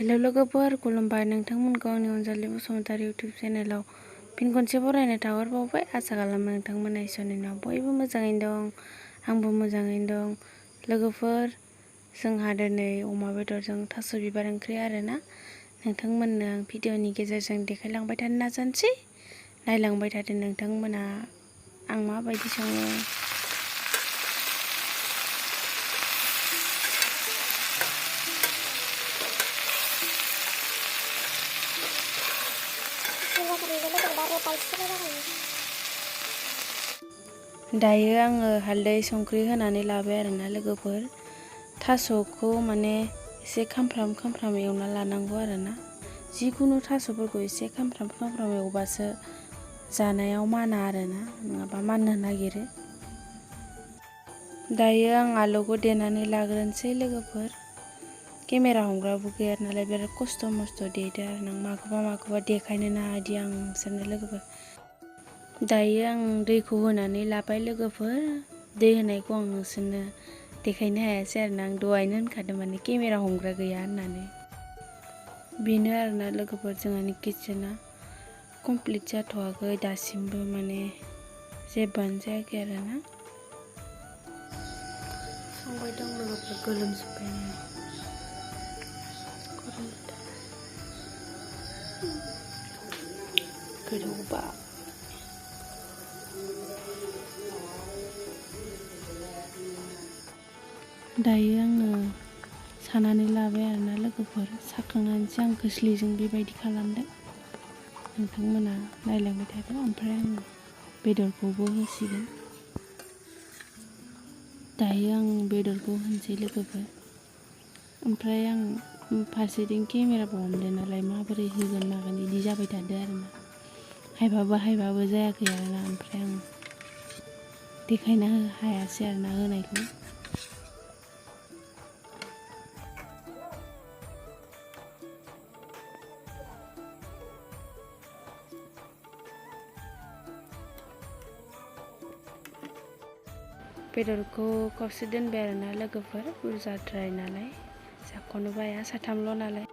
हेल' लोगोफोर, खुलुमबाय। नोंथांमोनखौ आंनि अनजालि बसुमतारी इउटुब चेनेलाव फिन खनसे बरायनाय थाहरबावबाय। आसा खालामो नोंथांमोना इसोरनि उनाव बयबो मोजाङैनो दं, आंबो मोजाङैनो दं। लोगोफोर, जोंहा दिनै अमा बेदरजों थास' बिबार ओंख्रि आरोना। नोंथांमोननो आं भिडिअनि गेजेरजों देखायलांबाय थानो नाजानोसै। नायलांबाय थादो नोंथांमोना आं माबायदि सङो। दायो आङो हालदै संख्रि होनानै लाबाय आरोना लोगोफोर। थास'खौ माने एसे खामफ्राम एवना लानांगौ आरोना। जिखुनु थास'फोरखौ एसे खामफ्राम एवबासो जानायाव माना आरोना, नङाबा माननो नागिरो। दायो आं आलुखौ देनानै लाग्रोनोसै लोगोफोर। केमेरा हमग्राबो गैया नालाय बिराद खस्थ' मस्थ' देदो आरो ना। माखौबा देखायनोनो हायादि आं नोंसोरनो लोगोफोर। दायो आं दैखौ होनानै लाबाय लोगोफोर। दै होनायखौ आं नोंसोरनो देखायनो हायासै आरोना। आं दहायनो होनखादों माने केमेरा हमग्रा गैया होननानै। बेनो आरोना लोगोफोर, जोंहानि किटचेना कमप्लिट जाथ'वाखै दासिमबो, माने जेबोआनो जायाखै आरोना। संबाय दं लोगोफोर, गोलोमजोब्बाय आङो। गोदौबा दायो आङो सानानै लाबाय आरोना लोगोफोर। साखांनानैसो आं खोस्लिजों बेबायदि खालामदों। नोंथांमोना नायलांबाय थादो। ओमफ्राय आं बेदरखौबो होसिगोन। दायो आं बेदरखौ होनोसै लोगोफोर। ओमफ्राय आं फारसेथिं केमेराबो हमदों नालाय माबोरै होगोन मागोन बिदि जाबाय थादो आरोना। हायबाबो जायाखै आरोना। ओमफ्राय आं देखायनो हायासै आरोना होनायखौ। बेदरखौ खावसे दोनबाय आरोना लोगोफोर, बुरजाद्राय नालाय जाख'नो बाया, साथामल' नालाय।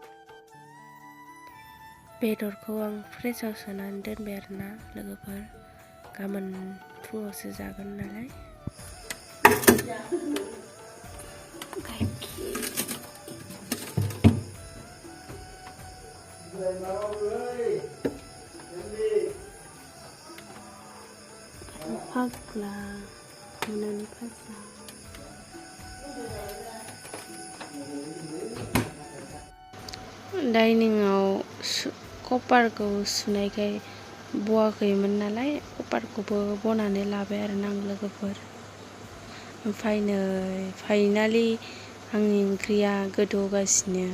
बेदरखौ आं फ्रिजाव सोनानै दोनबाय आरोना लोगोफोर। गाबोन फुङावसो जागोन नालाय। फाग्ला मोनानि फाजा। डाइनिंआव कपारखौ सुनायखाय बवाखैमोन नालाय, कपारखौबो बनानै लाबाय आरोना आं लोगोफोर। ओमफ्राय नै फाइनालि आंनि ओंख्रिया गोदौगासिनो।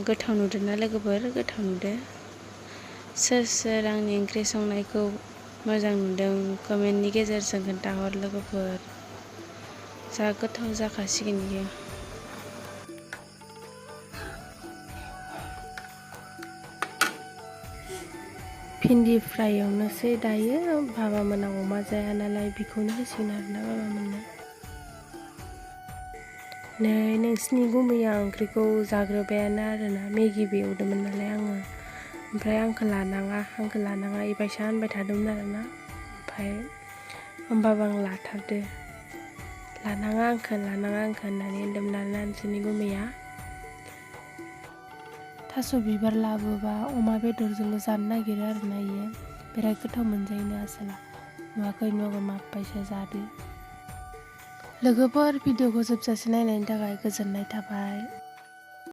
गोथाव नुदोंना लोगोफोर? गोथाव नुदो? सोर आंनि ओंख्रि संनायखौ मोजां नुदों कमेन्टनि गेजेरजों खोन्थाहर लोगोफोर। जा गोथाव जाखासिगोन बियो। भिन्दि फ्राय एवनोसै दायो। बाबामोना अमा जाया नालाय बेखौनो होसिगोन आरोना बाबामोननो। नै नोंसिनि गुमैया ओंख्रिखौ जाग्रोबायानो आरोना। मेगिबो एवदोंमोन नालाय आङो। ओमफ्राय आंखौ लानाङा इबायसा होनबाय थादोंमोन आरोना। ओमफ्राय होमबाबो आं लाथारदो। लानाङा आंखौ होननानै होनदोंमोन आरोना नोंसोरनि गुमैया। थास' बिबार लाबोबा अमा बेदरजोंल' जानो नागिरो आरोना इयो। बिराद गोथाव मोनजायोनो आसोला। नुवाखै माबायसा जादो। लोगोफोर, भिडिअखौ जोबजासे नायनायनि थाखाय गोजोननाय थाबाय।